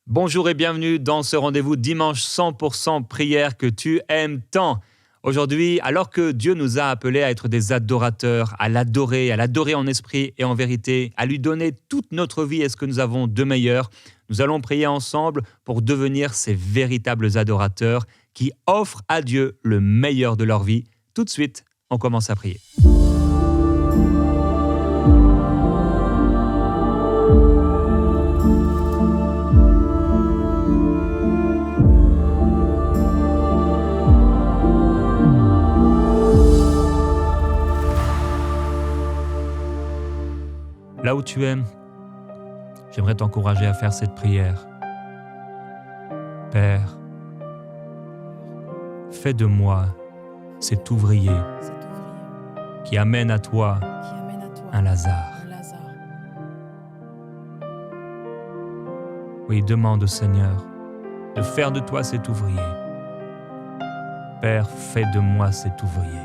Bonjour et bienvenue dans ce rendez-vous dimanche 100% prière que tu aimes tant. Aujourd'hui, alors que Dieu nous a appelés à être des adorateurs, à l'adorer en esprit et en vérité, à lui donner toute notre vie et ce que nous avons de meilleur, nous allons prier ensemble pour devenir ces véritables adorateurs qui offrent à Dieu le meilleur de leur vie. Tout de suite, on commence à prier. Là où tu es, j'aimerais t'encourager à faire cette prière. Père, fais de moi cet ouvrier qui amène à toi un Lazare. Oui, demande au Seigneur de faire de toi cet ouvrier. Père, fais de moi cet ouvrier.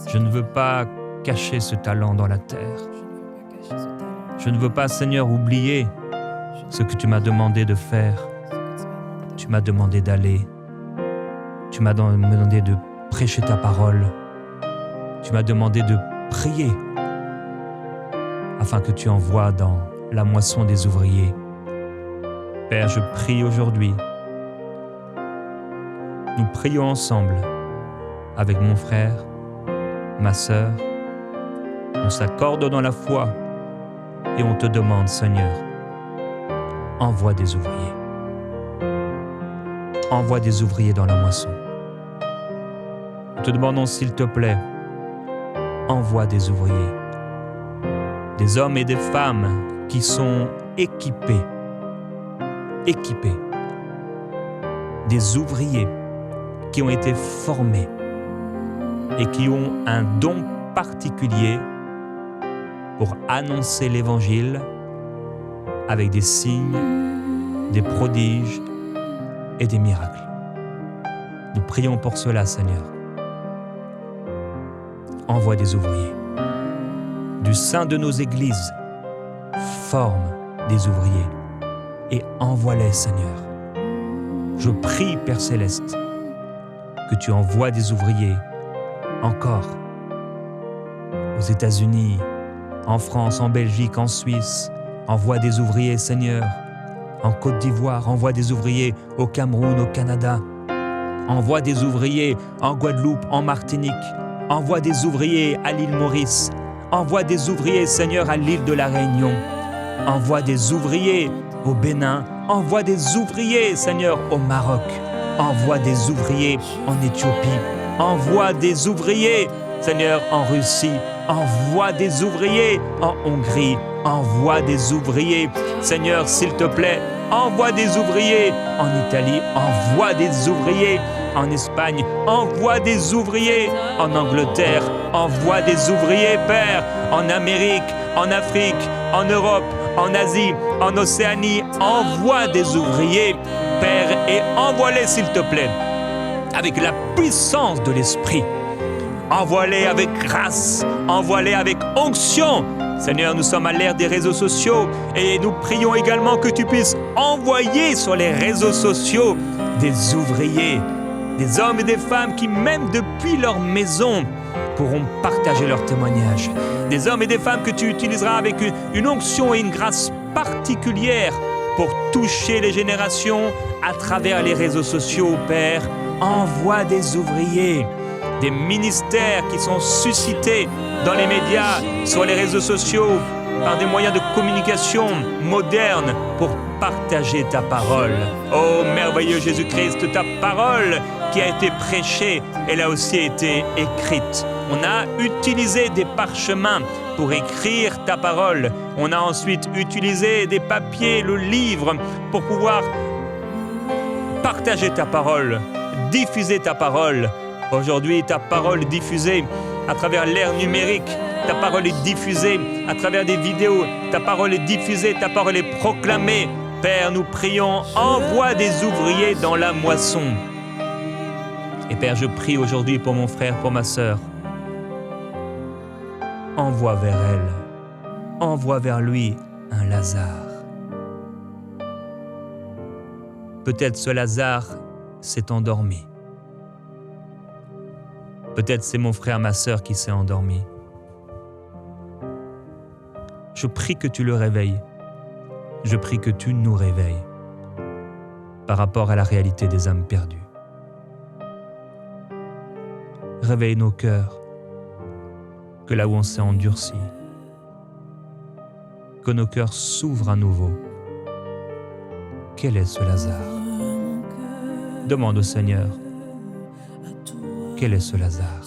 Je ne veux pas cacher ce talent dans la terre. Je ne veux pas, Seigneur, oublier ce que tu m'as demandé de faire. Tu m'as demandé d'aller. Tu m'as demandé de prêcher ta parole. Tu m'as demandé de prier afin que tu envoies dans la moisson des ouvriers. Père, je prie aujourd'hui. Nous prions ensemble avec mon frère, ma sœur. On s'accorde dans la foi. Et on te demande, Seigneur, envoie des ouvriers. Envoie des ouvriers dans la moisson. Nous te demandons, s'il te plaît, envoie des ouvriers. Des hommes et des femmes qui sont équipés. Des ouvriers qui ont été formés et qui ont un don particulier pour annoncer l'Évangile avec des signes, des prodiges et des miracles. Nous prions pour cela, Seigneur. Envoie des ouvriers. Du sein de nos églises, forme des ouvriers et envoie-les, Seigneur. Je prie, Père Céleste, que tu envoies des ouvriers encore aux États-Unis, en France, en Belgique, en Suisse. Envoie des ouvriers, Seigneur. En Côte d'Ivoire, envoie des ouvriers au Cameroun, au Canada. Envoie des ouvriers en Guadeloupe, en Martinique. Envoie des ouvriers à l'île Maurice. Envoie des ouvriers, Seigneur, à l'île de la Réunion. Envoie des ouvriers au Bénin. Envoie des ouvriers, Seigneur, au Maroc. Envoie des ouvriers en Éthiopie. Envoie des ouvriers, Seigneur, en Russie. Envoie des ouvriers en Hongrie. Envoie des ouvriers, Seigneur, s'il te plaît. Envoie des ouvriers en Italie. Envoie des ouvriers en Espagne. Envoie des ouvriers en Angleterre. Envoie des ouvriers, Père, en Amérique, en Afrique, en Europe, en Asie, en Océanie. Envoie des ouvriers, Père, et envoie-les, s'il te plaît, avec la puissance de l'Esprit. Envoie-les avec grâce, envoie-les avec onction. Seigneur, nous sommes à l'ère des réseaux sociaux et nous prions également que tu puisses envoyer sur les réseaux sociaux des ouvriers, des hommes et des femmes qui, même depuis leur maison, pourront partager leur témoignage. Des hommes et des femmes que tu utiliseras avec une onction et une grâce particulière pour toucher les générations à travers les réseaux sociaux, Père. Envoie des ouvriers. Des ministères qui sont suscités dans les médias, sur les réseaux sociaux, par des moyens de communication modernes pour partager ta parole. Oh merveilleux Jésus-Christ, ta parole qui a été prêchée, elle a aussi été écrite. On a utilisé des parchemins pour écrire ta parole. On a ensuite utilisé des papiers, le livre, pour pouvoir partager ta parole, diffuser ta parole. Aujourd'hui, ta parole est diffusée à travers l'ère numérique. Ta parole est diffusée à travers des vidéos. Ta parole est diffusée, ta parole est proclamée. Père, nous prions, envoie des ouvriers dans la moisson. Et Père, je prie aujourd'hui pour mon frère, pour ma sœur. Envoie vers elle, envoie vers lui un Lazare. Peut-être ce Lazare s'est endormi. Peut-être c'est mon frère, ma sœur qui s'est endormi. Je prie que tu le réveilles. Je prie que tu nous réveilles par rapport à la réalité des âmes perdues. Réveille nos cœurs, que là où on s'est endurci, que nos cœurs s'ouvrent à nouveau. Quel est ce Lazare? Demande au Seigneur, quel est ce Lazare?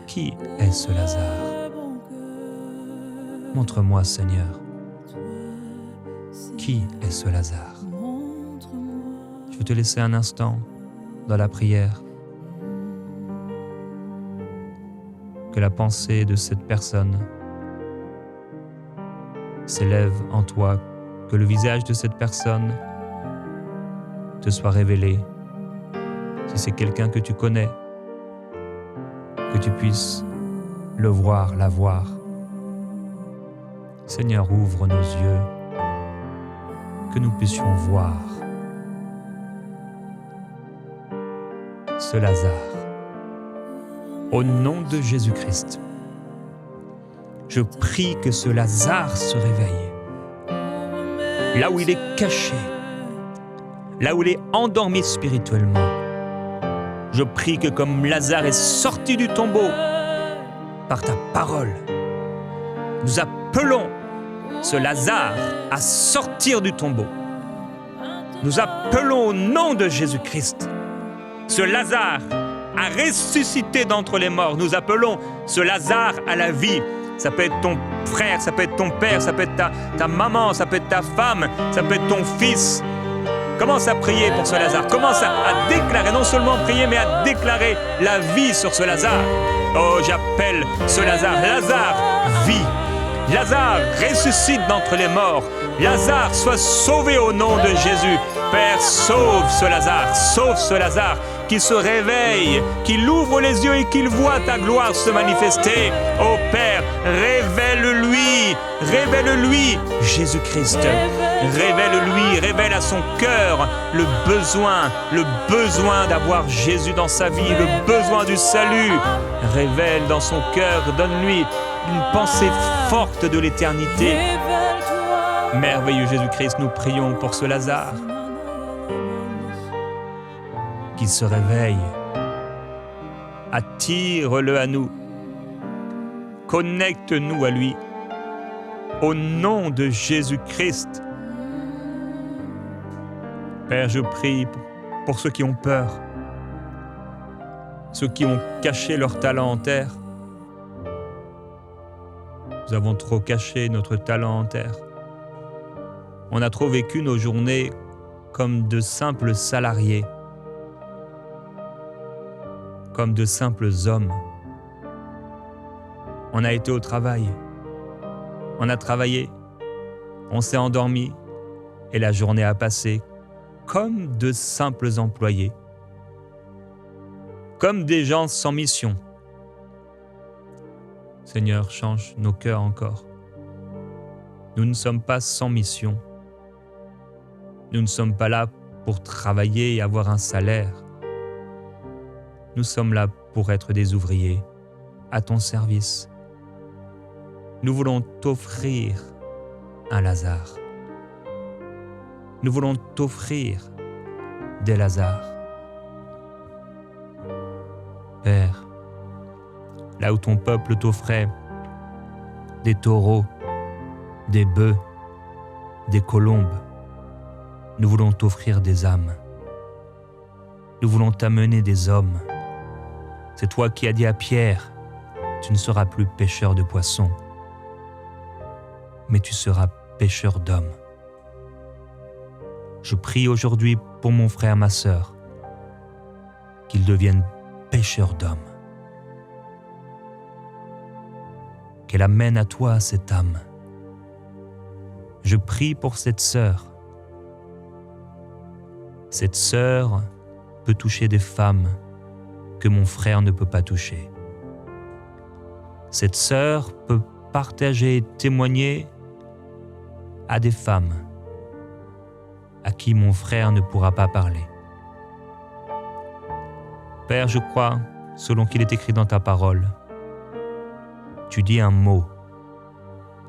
Qui est ce Lazare? Montre-moi, Seigneur, qui est ce Lazare? Je vais te laisser un instant dans la prière. Que la pensée de cette personne s'élève en toi, que le visage de cette personne te soit révélé. Si c'est quelqu'un que tu connais, que tu puisses le voir, la voir. Seigneur, ouvre nos yeux, que nous puissions voir ce Lazare. Au nom de Jésus-Christ, je prie que ce Lazare se réveille. Là où il est caché, là où il est endormi spirituellement, je prie que comme Lazare est sorti du tombeau par ta parole, nous appelons ce Lazare à sortir du tombeau. Nous appelons au nom de Jésus-Christ ce Lazare à ressusciter d'entre les morts. Nous appelons ce Lazare à la vie. Ça peut être ton frère, ça peut être ton père, ça peut être ta maman, ça peut être ta femme, ça peut être ton fils. Commence à prier pour ce Lazare. Commence à déclarer, non seulement prier, mais à déclarer la vie sur ce Lazare. Oh, j'appelle ce Lazare. Lazare, vie. Lazare, ressuscite d'entre les morts. Lazare, sois sauvé au nom de Jésus. Père, sauve ce Lazare, qu'il se réveille, qu'il ouvre les yeux et qu'il voit ta gloire se manifester. Oh Père, révèle-lui, Jésus-Christ. Révèle-lui, révèle à son cœur le besoin d'avoir Jésus dans sa vie, le besoin du salut. Révèle dans son cœur, donne-lui une pensée forte de l'éternité. Merveilleux Jésus-Christ, nous prions pour ce Lazare. Qu'il se réveille. Attire-le à nous. Connecte-nous à lui. Au nom de Jésus-Christ. Père, je prie pour ceux qui ont peur, ceux qui ont caché leur talent en terre. Nous avons trop caché notre talent en terre. On a trop vécu nos journées comme de simples salariés, comme de simples hommes. On a été au travail, on a travaillé, on s'est endormi et la journée a passé comme de simples employés, comme des gens sans mission. Seigneur, change nos cœurs encore. Nous ne sommes pas sans mission. Nous ne sommes pas là pour travailler et avoir un salaire. Nous sommes là pour être des ouvriers à ton service. Nous voulons t'offrir un Lazare. Nous voulons t'offrir des Lazars. Père, là où ton peuple t'offrait des taureaux, des bœufs, des colombes, nous voulons t'offrir des âmes. Nous voulons t'amener des hommes. C'est toi qui as dit à Pierre, tu ne seras plus pêcheur de poissons, mais tu seras pêcheur d'hommes. Je prie aujourd'hui pour mon frère, ma sœur, qu'il devienne pêcheur d'hommes. Qu'elle amène à toi cette âme. Je prie pour cette sœur. Cette sœur peut toucher des femmes que mon frère ne peut pas toucher. Cette sœur peut partager et témoigner à des femmes à qui mon frère ne pourra pas parler. Père, je crois, selon qu'il est écrit dans ta parole, tu dis un mot,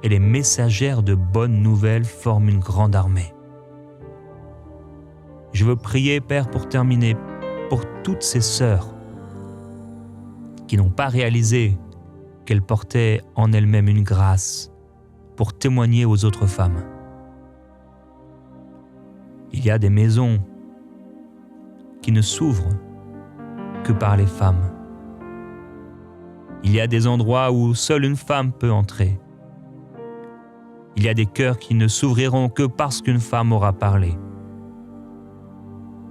et les messagères de bonnes nouvelles forment une grande armée. Je veux prier, Père, pour terminer, pour toutes ces sœurs qui n'ont pas réalisé qu'elles portaient en elles-mêmes une grâce pour témoigner aux autres femmes. Il y a des maisons qui ne s'ouvrent que par les femmes. Il y a des endroits où seule une femme peut entrer. Il y a des cœurs qui ne s'ouvriront que parce qu'une femme aura parlé.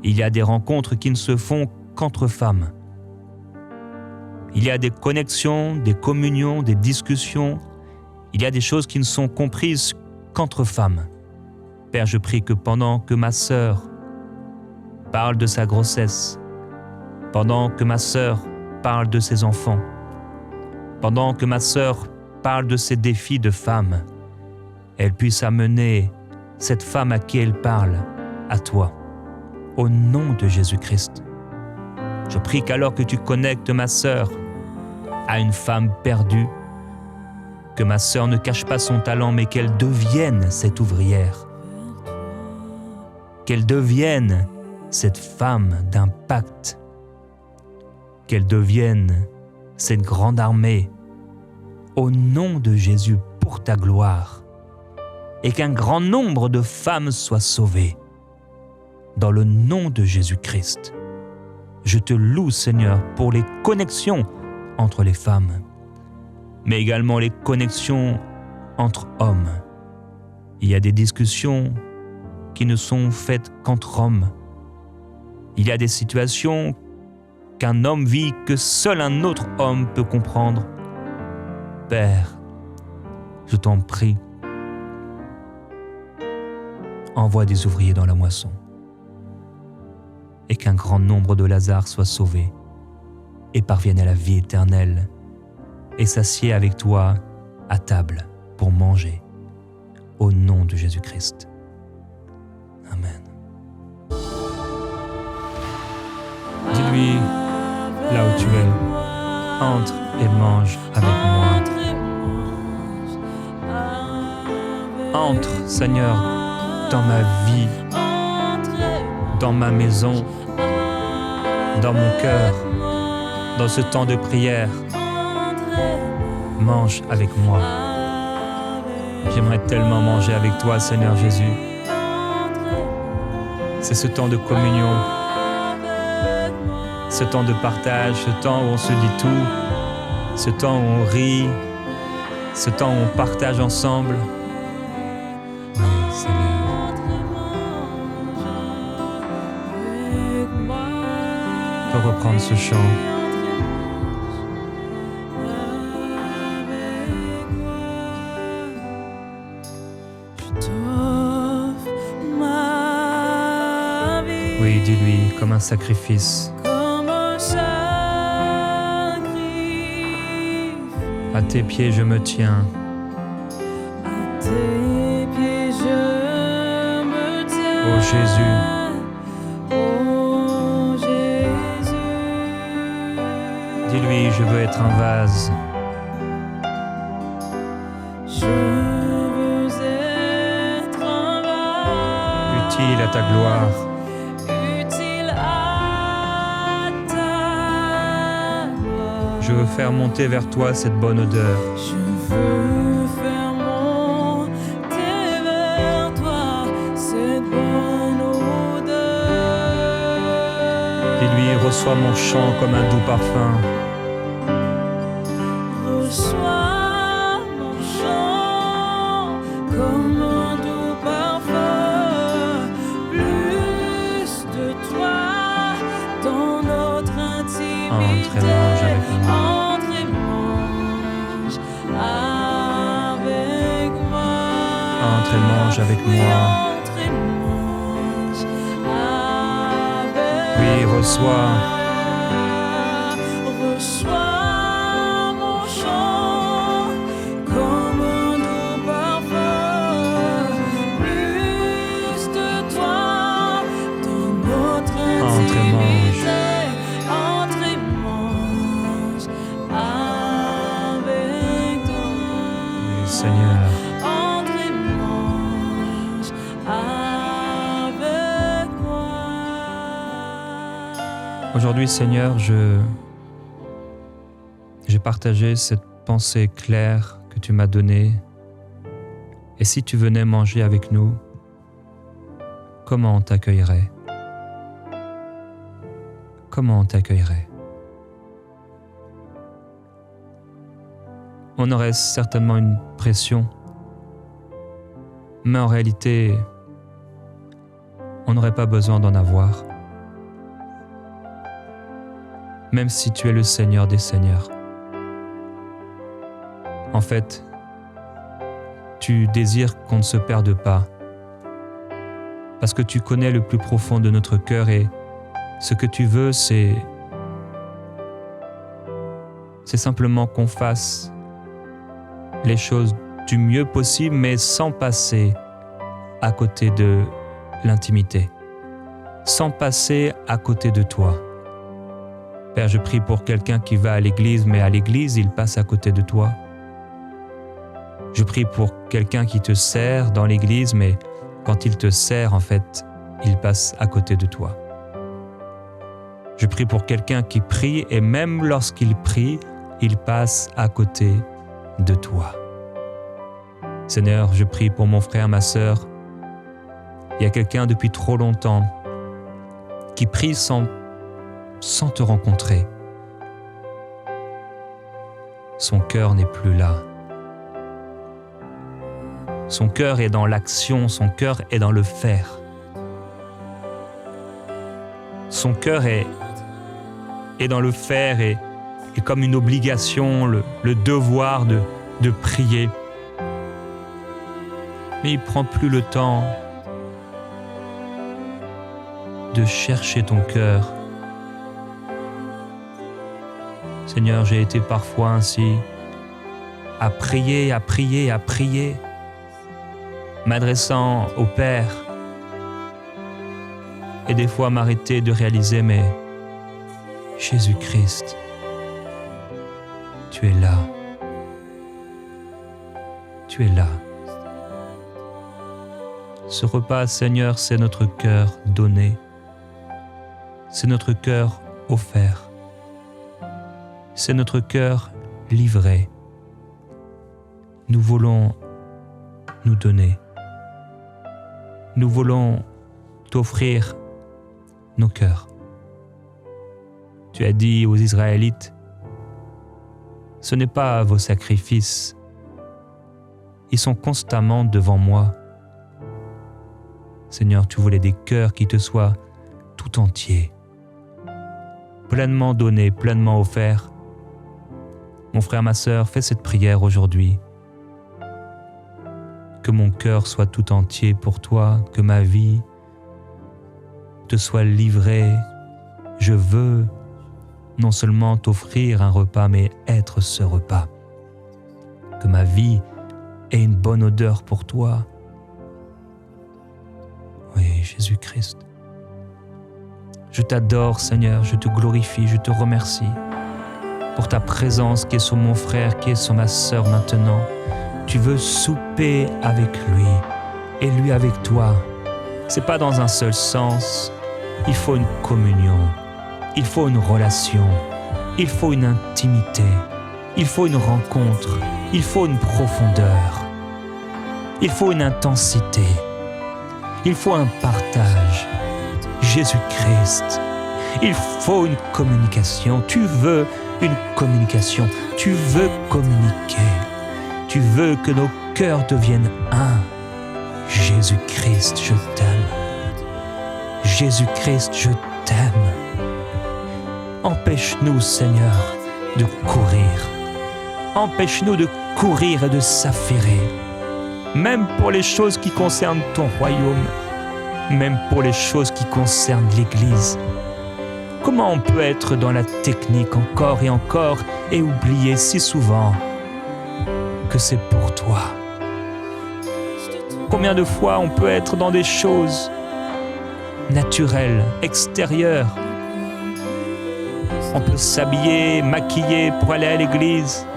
Il y a des rencontres qui ne se font qu'entre femmes. Il y a des connexions, des communions, des discussions. Il y a des choses qui ne sont comprises qu'entre femmes. Père, je prie que pendant que ma sœur parle de sa grossesse, pendant que ma sœur parle de ses enfants, pendant que ma sœur parle de ses défis de femme, elle puisse amener cette femme à qui elle parle à toi, au nom de Jésus-Christ. Je prie qu'alors que tu connectes ma sœur à une femme perdue, que ma sœur ne cache pas son talent, mais qu'elle devienne cette ouvrière, qu'elle devienne cette femme d'impact, qu'elle devienne cette grande armée, au nom de Jésus, pour ta gloire, et qu'un grand nombre de femmes soient sauvées, dans le nom de Jésus-Christ. Je te loue, Seigneur, pour les connexions entre les femmes, mais également les connexions entre hommes. Il y a des discussions qui ne sont faites qu'entre hommes. Il y a des situations qu'un homme vit que seul un autre homme peut comprendre. Père, je t'en prie, envoie des ouvriers dans la moisson et qu'un grand nombre de Lazare soient sauvés et parviennent à la vie éternelle et s'assiedent avec toi à table pour manger, au nom de Jésus-Christ. Amen. Dis-lui, là où tu es, entre et mange avec moi. Entre, Seigneur, dans ma vie, dans ma maison, dans mon cœur, dans ce temps de prière. Mange avec moi. J'aimerais tellement manger avec toi, Seigneur Jésus. C'est ce temps de communion, ce temps de partage, ce temps où on se dit tout, ce temps où on rit, ce temps où on partage ensemble. Oui, Seigneur. On peut reprendre ce chant. Oui, dis-lui, comme un sacrifice. À tes pieds je me tiens. À tes pieds je me tiens. Ô Jésus, Ô Jésus. dis-lui, je veux être un vase. Je veux être un vase Utile à ta gloire. utile à ta gloire. Je veux faire monter vers toi cette bonne odeur. Je veux faire monter vers toi cette bonne odeur. Dis-lui, reçois mon chant comme un doux parfum. Reçois mon chant comme un doux parfum. Plus de toi dans notre intimité. Entre et mange avec moi. Entre et mange avec moi. Entre et mange avec Oui, moi. entre et mange avec Oui, reçois. Reçois mon chant comme un doux parfum. Plus de toi Aujourd'hui, Seigneur, j'ai partagé cette pensée claire que tu m'as donnée. Et si tu venais manger avec nous, comment on t'accueillerait? Comment on t'accueillerait? On aurait certainement une pression, mais en réalité, on n'aurait pas besoin d'en avoir. Même si tu es le Seigneur des Seigneurs. En fait, tu désires qu'on ne se perde pas, parce que tu connais le plus profond de notre cœur et ce que tu veux, c'est simplement qu'on fasse les choses du mieux possible, mais sans passer à côté de l'intimité, sans passer à côté de toi. Père, je prie pour quelqu'un qui va à l'église, mais à l'église, il passe à côté de toi. Je prie pour quelqu'un qui te sert dans l'église, mais quand il te sert, en fait, il passe à côté de toi. Je prie pour quelqu'un qui prie, et même lorsqu'il prie, il passe à côté de toi. Seigneur, je prie pour mon frère, ma sœur. Il y a quelqu'un depuis trop longtemps qui prie sans te rencontrer. Son cœur n'est plus là. Son cœur est dans l'action, son cœur est dans le faire. Son cœur est dans le faire et comme une obligation, le devoir de prier. Mais il ne prend plus le temps de chercher ton cœur. Seigneur, j'ai été parfois ainsi, à prier, m'adressant au Père, et des fois m'arrêter de réaliser, mais Jésus-Christ, tu es là. Tu es là. Ce repas, Seigneur, c'est notre cœur donné. C'est notre cœur offert. C'est notre cœur livré. Nous voulons nous donner. Nous voulons t'offrir nos cœurs. Tu as dit aux Israélites, ce n'est pas vos sacrifices. Ils sont constamment devant moi. Seigneur, tu voulais des cœurs qui te soient tout entiers, pleinement donnés, pleinement offerts. Mon frère, ma sœur, fais cette prière aujourd'hui. Que mon cœur soit tout entier pour toi, que ma vie te soit livrée. Je veux non seulement t'offrir un repas, mais être ce repas. Que ma vie ait une bonne odeur pour toi. Oui, Jésus-Christ. Je t'adore, Seigneur, je te glorifie, je te remercie pour ta présence qui est sur mon frère, qui est sur ma sœur maintenant. Tu veux souper avec lui et lui avec toi. C'est pas dans un seul sens. Il faut une communion, il faut une relation, il faut une intimité, il faut une rencontre, il faut une profondeur, il faut une intensité, il faut un partage. Jésus-Christ, il faut une communication. Tu veux une communication, tu veux communiquer, tu veux que nos cœurs deviennent un. Jésus-Christ, je t'aime. Jésus-Christ, je t'aime. Empêche-nous, Seigneur, de courir. Empêche-nous de courir et de s'affairer, même pour les choses qui concernent ton royaume, même pour les choses qui concernent l'Église. Comment on peut être dans la technique encore et oublier si souvent que c'est pour toi? Combien de fois on peut être dans des choses naturelles, extérieures? On peut s'habiller, maquiller pour aller à l'église,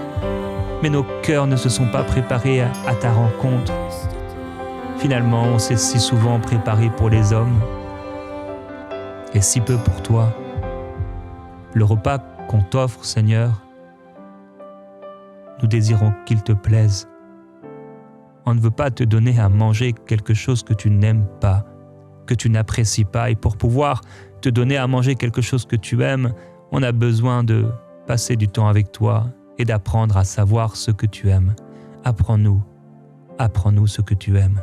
mais nos cœurs ne se sont pas préparés à ta rencontre. Finalement, on s'est si souvent préparé pour les hommes et si peu pour toi. le repas qu'on t'offre, Seigneur, nous désirons qu'il te plaise. On ne veut pas te donner à manger quelque chose que tu n'aimes pas, que tu n'apprécies pas. Et pour pouvoir te donner à manger quelque chose que tu aimes, on a besoin de passer du temps avec toi et d'apprendre à savoir ce que tu aimes. Apprends-nous ce que tu aimes.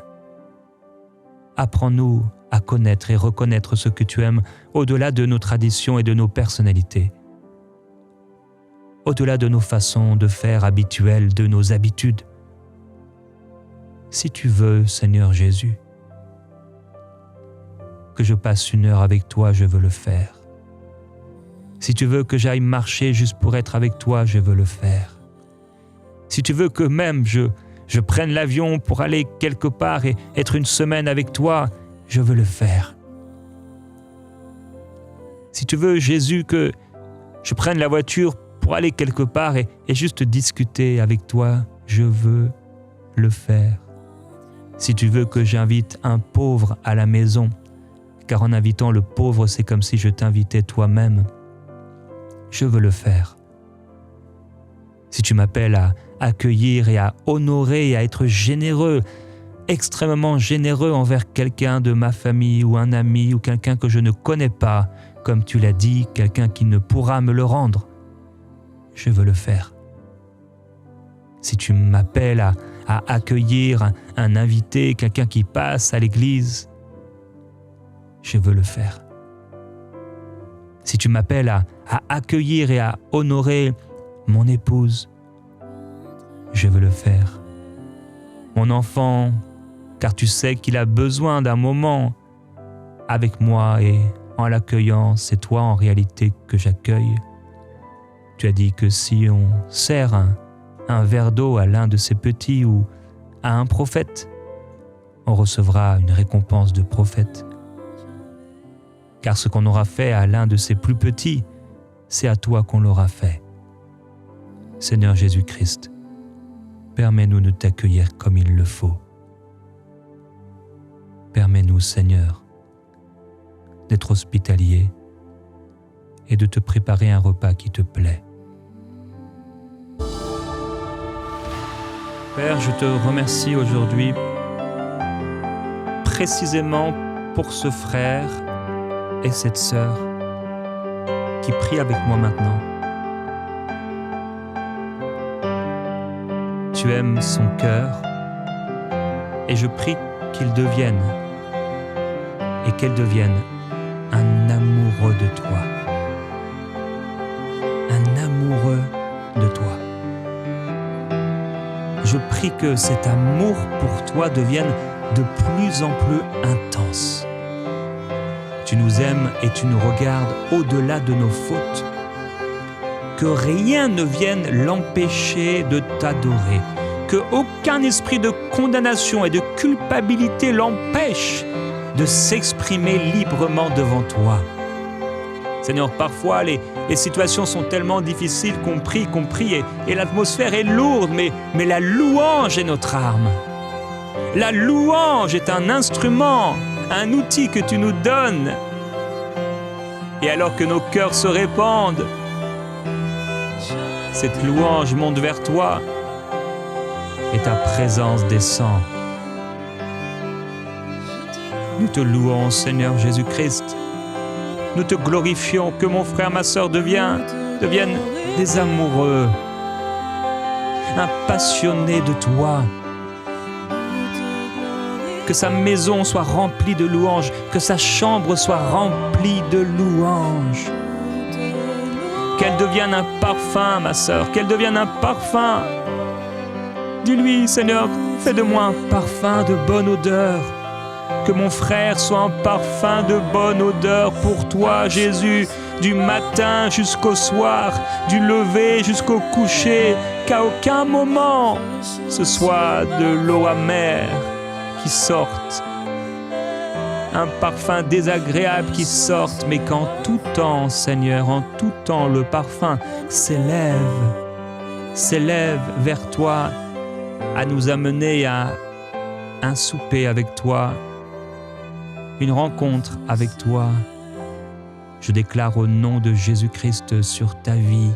Apprends-nous à connaître et reconnaître ce que tu aimes au-delà de nos traditions et de nos personnalités, au-delà de nos façons de faire habituelles, de nos habitudes. Si tu veux, Seigneur Jésus, que je passe 1 heure avec toi, je veux le faire. Si tu veux que j'aille marcher juste pour être avec toi, je veux le faire. Si tu veux que même je prenne l'avion pour aller quelque part et être 1 semaine avec toi, je veux le faire. Si tu veux, Jésus, que je prenne la voiture pour aller quelque part et juste discuter avec toi, je veux le faire. Si tu veux que j'invite un pauvre à la maison, car en invitant le pauvre, c'est comme si je t'invitais toi-même, je veux le faire. Si tu m'appelles à accueillir et à honorer et à être généreux, extrêmement généreux envers quelqu'un de ma famille ou un ami ou quelqu'un que je ne connais pas, comme tu l'as dit, quelqu'un qui ne pourra me le rendre, je veux le faire. Si tu m'appelles à accueillir un invité, quelqu'un qui passe à l'église, je veux le faire. Si tu m'appelles à accueillir et à honorer mon épouse, je veux le faire. Mon enfant, car tu sais qu'il a besoin d'un moment avec moi et en l'accueillant, c'est toi en réalité que j'accueille. Tu as dit que si on sert un verre d'eau à l'un de ces petits ou à un prophète, on recevra une récompense de prophète. Car ce qu'on aura fait à l'un de ces plus petits, c'est à toi qu'on l'aura fait. Seigneur Jésus-Christ, permets-nous de t'accueillir comme il le faut. Permets-nous, Seigneur, d'être hospitalier et de te préparer un repas qui te plaît. Père, je te remercie aujourd'hui précisément pour ce frère et cette sœur qui prient avec moi maintenant. Tu aimes son cœur et je prie qu'il devienne et qu'elle devienne un amoureux de toi. Un amoureux de toi. Je prie que cet amour pour toi devienne de plus en plus intense. Tu nous aimes et tu nous regardes au-delà de nos fautes. Que rien ne vienne l'empêcher de t'adorer. Que aucun esprit de condamnation et de culpabilité l'empêche de s'exprimer librement devant toi. Seigneur, parfois les situations sont tellement difficiles qu'on prie et l'atmosphère est lourde, mais la louange est notre arme. La louange est un instrument, un outil que tu nous donnes. Et alors que nos cœurs se répandent, cette louange monte vers toi et ta présence descend. Nous te louons, Seigneur Jésus-Christ. Nous te glorifions, que mon frère, ma sœur deviennent des amoureux, un passionné de toi. Que sa maison soit remplie de louanges, que sa chambre soit remplie de louanges. Qu'elle devienne un parfum, ma sœur, qu'elle devienne un parfum. Dis-lui, Seigneur, fais de moi un parfum de bonne odeur. Que mon frère soit un parfum de bonne odeur pour toi, Jésus, du matin jusqu'au soir, du lever jusqu'au coucher, qu'à aucun moment ce soit de l'eau amère qui sorte, un parfum désagréable qui sorte, mais qu'en tout temps, Seigneur, en tout temps, le parfum s'élève vers toi, à nous amener à un souper avec toi, une rencontre avec toi, Je déclare au nom de Jésus-Christ sur ta vie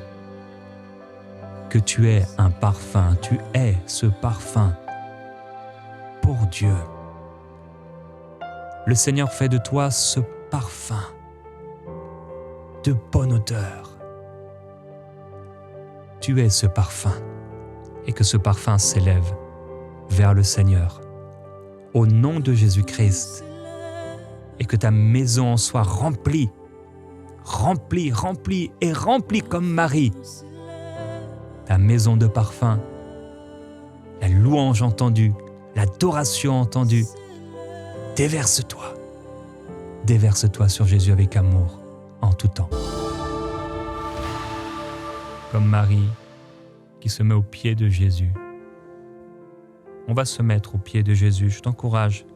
que tu es un parfum, tu es ce parfum pour Dieu. Le Seigneur fait de toi ce parfum de bonne odeur. Tu es ce parfum et que ce parfum s'élève vers le Seigneur au nom de Jésus-Christ et que ta maison soit remplie comme Marie. Ta maison de parfum, la louange entendue, l'adoration entendue. Déverse-toi sur Jésus avec amour en tout temps. Comme Marie qui se met aux pieds de Jésus. On va se mettre aux pieds de Jésus. Je t'encourage,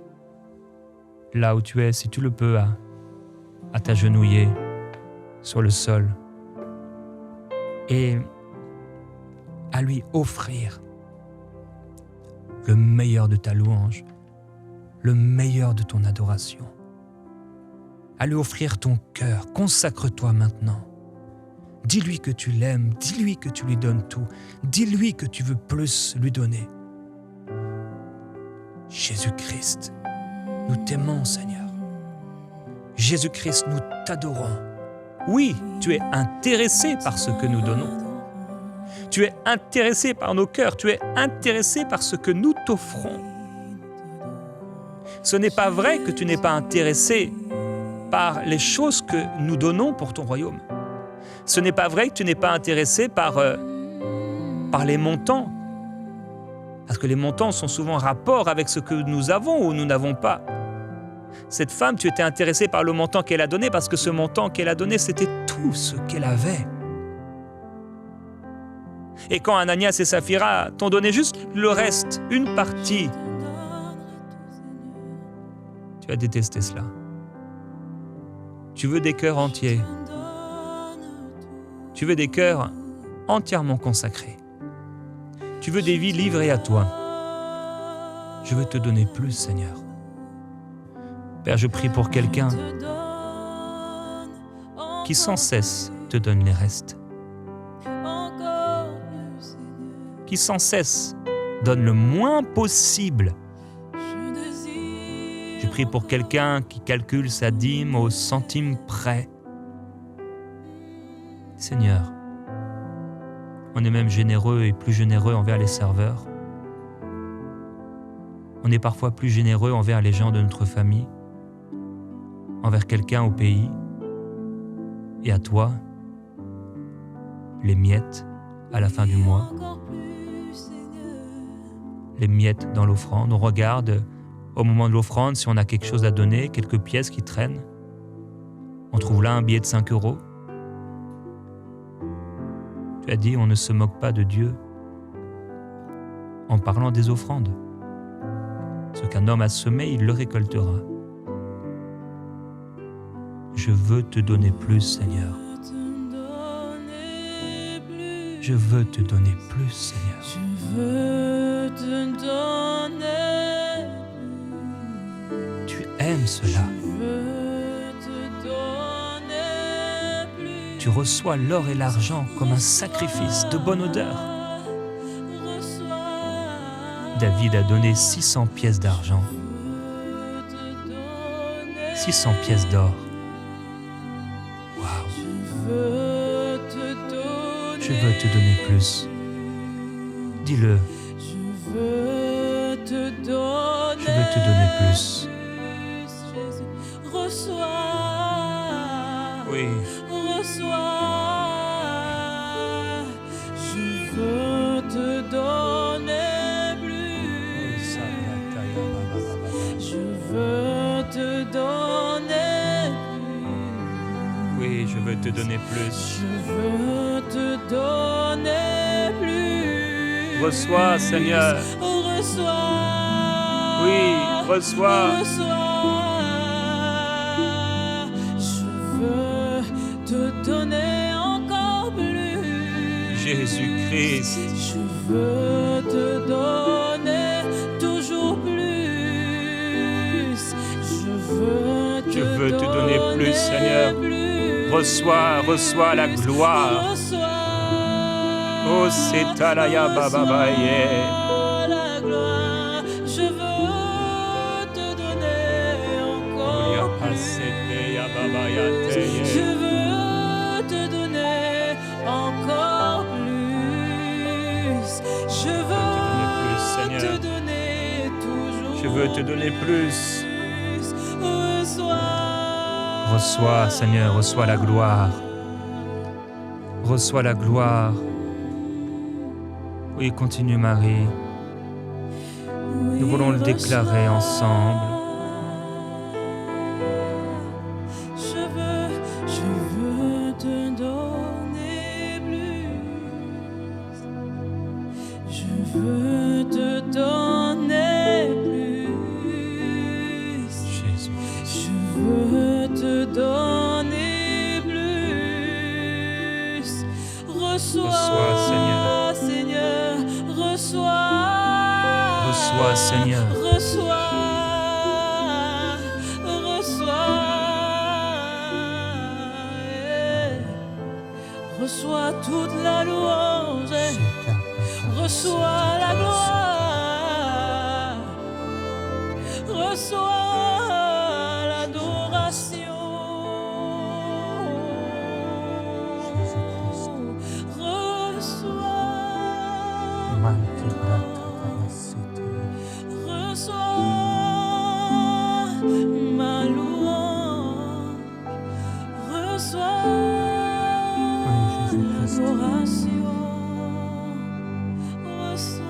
là où tu es, si tu le peux, à t'agenouiller sur le sol et à lui offrir le meilleur de ta louange, le meilleur de ton adoration, à lui offrir ton cœur. Consacre-toi maintenant. Dis-lui que tu l'aimes, dis-lui que tu lui donnes tout, dis-lui que tu veux plus lui donner. Jésus-Christ, nous t'aimons, Seigneur. Jésus-Christ, nous t'adorons. Oui, tu es intéressé par ce que nous donnons. Tu es intéressé par nos cœurs, tu es intéressé par ce que nous t'offrons. Ce n'est pas vrai que tu n'es pas intéressé par les choses que nous donnons pour ton royaume. Ce n'est pas vrai que tu n'es pas intéressé par les montants. Parce que les montants sont souvent en rapport avec ce que nous avons ou nous n'avons pas. Cette femme, tu étais intéressé par le montant qu'elle a donné parce que ce montant qu'elle a donné, c'était tout ce qu'elle avait. Et quand Ananias et Saphira t'ont donné juste le reste, une partie, tu as détesté cela. Tu veux des cœurs entiers. Tu veux des cœurs entièrement consacrés. Tu veux des vies livrées à toi. Je veux te donner plus, Seigneur. Père, je prie pour quelqu'un qui sans cesse te donne les restes. Qui sans cesse donne le moins possible. Je prie pour quelqu'un qui calcule sa dîme au centime près. Seigneur, on est même généreux et plus généreux envers les serveurs. On est parfois plus généreux envers les gens de notre famille, envers quelqu'un au pays. Et à toi, les miettes à la fin du mois, les miettes dans l'offrande. On regarde au moment de l'offrande si on a quelque chose à donner, quelques pièces qui traînent. On trouve là un billet de 5 €. Tu as dit, on ne se moque pas de Dieu en parlant des offrandes. Ce qu'un homme a semé, il le récoltera. Je veux te donner plus, Seigneur. Je veux te donner plus, Seigneur. Je veux te donner plus. Tu aimes cela. Je veux te donner plus. Tu reçois l'or et l'argent comme un sacrifice de bonne odeur. David a donné 600 pièces d'argent, 600 pièces d'or. Waouh! Je veux te donner plus. Dis-le. Je veux te donner. Je veux te donner plus. Jésus, reçois. Oui. Reçois. Je veux te donner plus. Je veux te donner plus. Oui, je veux te donner plus. Je veux te donner plus. Reçois, Seigneur. Reçois. Oui, reçois. Je veux te donner encore plus. Jésus-Christ. Je veux te donner toujours plus. Je veux te donner plus, Seigneur. Plus. Reçois la gloire. Oh, c'est Alaya Bababaye. La gloire, je veux te donner encore plus. Je veux te donner encore plus. Je veux te donner toujours. Je veux te donner plus. Reçois, Seigneur, reçois la gloire. Reçois la gloire. Oui, continue, Marie. Nous voulons le déclarer ensemble. Je veux te donner plus. Je veux te donner plus. Jésus. Je veux te donner plus. Reçois, Seigneur. Seigneur, reçois. Reçois, Seigneur. Reçois. Reçois toute la louange. Reçois la gloire. Reçois l'adoration. Reçois ma louange. Reçois l'adoration. Reçois.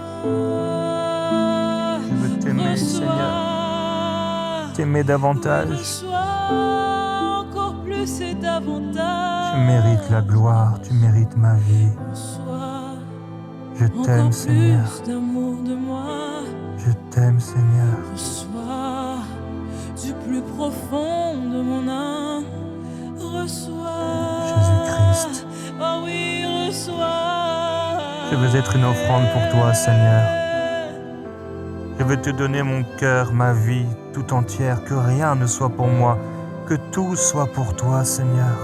Je veux t'aimer, Seigneur. T'aimer davantage. Reçois encore plus et davantage. Tu mérites la gloire, tu mérites ma vie. Reçois Je t'aime, encore Seigneur. plus d'amour de moi. Je t'aime, Seigneur. Reçois du plus profond de mon âme. Reçois Jésus-Christ. Oh oui, reçois. Je veux être une offrande pour toi, Seigneur. Je veux te donner mon cœur, ma vie tout entière, que rien ne soit pour moi, que tout soit pour toi, Seigneur.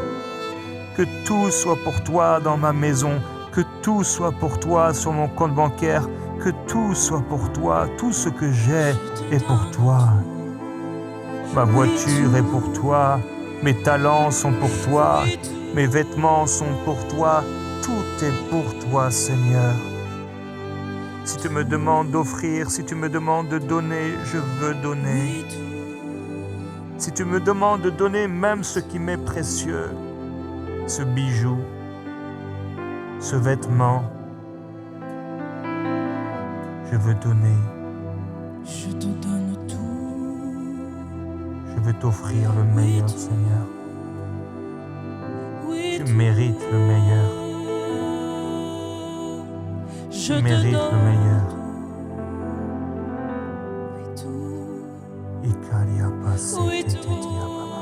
Que tout soit pour toi dans ma maison, que tout soit pour toi sur mon compte bancaire, que tout soit pour toi, tout ce que j'ai est pour toi. Ma voiture est pour toi, mes talents sont pour toi, mes vêtements sont pour toi, tout est pour toi, Seigneur. Si tu me demandes d'offrir, si tu me demandes de donner, je veux donner. Si tu me demandes de donner même ce qui m'est précieux, ce bijou, ce vêtement, je veux donner. Je te donne tout. Je veux t'offrir le meilleur, Seigneur. Oui, Tu mérites le meilleur. je Tu te mérites donne le meilleur. tout. Ikaria Oui, pasete tout. tetia baba.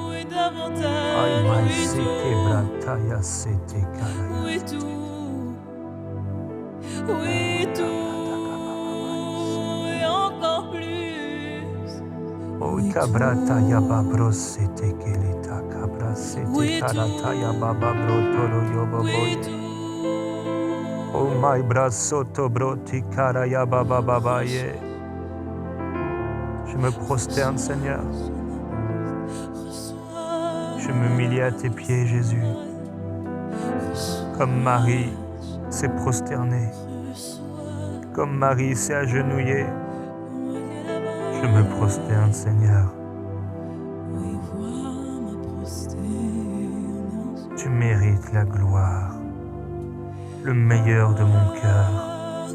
Oui, davantage. Ay mai Oui, se tout. quebrataya sete karaya. Oui, tout. Oui, tout. Et encore plus. Oh Oui, kabrataya tout. babro sete kelita kabra sete Oui, tout. karataya baba bro tolo yobo Oui, boy. tout. Oh my brasoto broti karaya baba babaye. Je me prosterne, Seigneur. Je m'humilie à tes pieds, Jésus. Comme Marie s'est prosternée, comme Marie s'est agenouillée, je me prosterne, Seigneur. Tu mérites la gloire, le meilleur de mon cœur,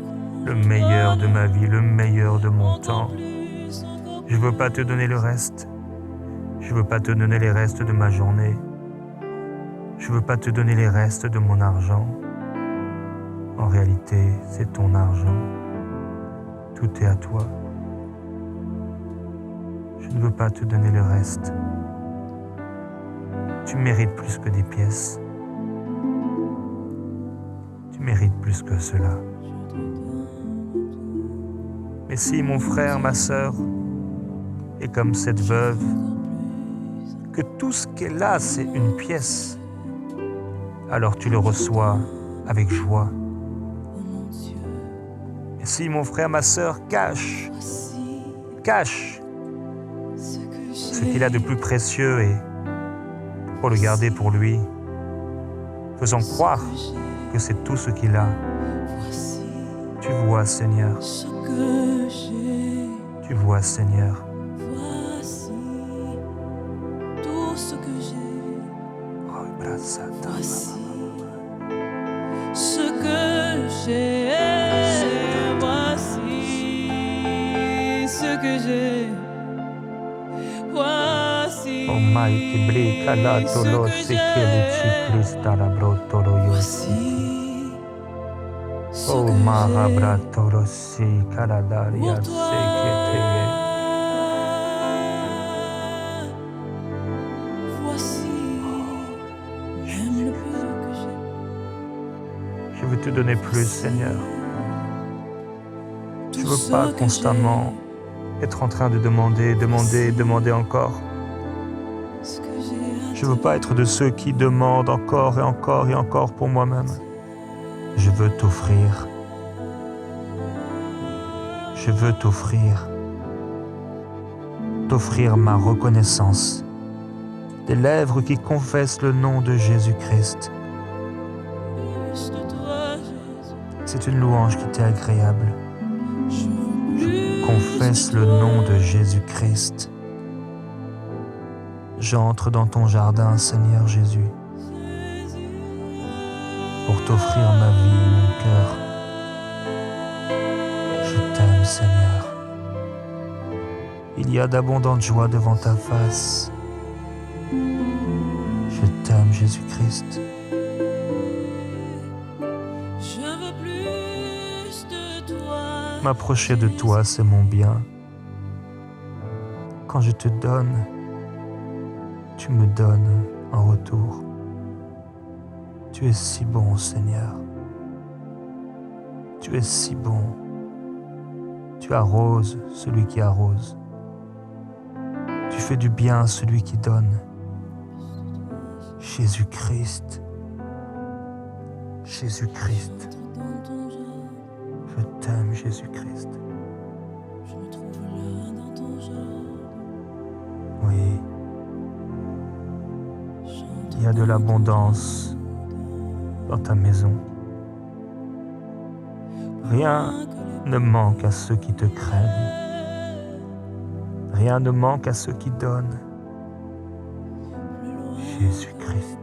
le meilleur de ma vie, le meilleur de mon temps. Je ne veux pas te donner le reste. Je ne veux pas te donner les restes de ma journée. Je ne veux pas te donner les restes de mon argent. En réalité, c'est ton argent. Tout est à toi. Je ne veux pas te donner le reste. Tu mérites plus que des pièces. Tu mérites plus que cela. Mais si mon frère, ma sœur, est comme cette veuve, que tout ce qui est là, c'est une pièce, alors tu le reçois avec joie. Oh mon Dieu, Et si mon frère, ma sœur, cache voici ce qu'il a de plus précieux et pour le garder pour lui, faisant croire que c'est tout ce qu'il a. Voici Tu vois, Seigneur, ce que j'ai. tu vois, Seigneur. Voici tout ce que j'ai. Oh, Brasata. Voici ce que j'ai. Voici ce que j'ai. Voici Oh, Maïki Brika la ce tolo que sikeli j'ai. chikrista la brotolo yosi. Voici ce Oh, que Mara j'ai. bratolo si karadaria Pour toi, seketeye. voici même le peu que j'ai. Je veux te donner plus, Seigneur. Je Tout veux ce pas que constamment être en train de demander encore. j'ai, ce que j'ai à Je veux pas être de ceux qui demandent encore et encore et encore pour moi-même. Je veux t'offrir. Je veux t'offrir. T'offrir ma reconnaissance. Des lèvres qui confessent le nom de Jésus-Christ. plus de toi, Jésus. C'est une louange qui t'est agréable. Je veux plus Confesse de le toi. nom de Jésus-Christ. J'entre dans ton jardin, Seigneur Jésus, Jésus. pour t'offrir ma vie, mon cœur. Je t'aime, Seigneur. Il y a d'abondantes joies devant ta face. Je t'aime, Jésus-Christ. Je veux plus de toi. M'approcher de toi, c'est mon bien. Quand je te donne, tu me donnes en retour. Tu es si bon, Seigneur. Tu es si bon. Tu arroses celui qui arrose. Tu fais du bien à celui qui donne. Jésus-Christ. Jésus-Christ. Dans ton jardin, Je t'aime, Jésus-Christ. je me trouve là dans ton jardin. Oui, il y a de l'abondance dans ta maison. Rien ne manque à ceux qui te craignent. Rien ne manque à ceux qui donnent. Jésus-Christ.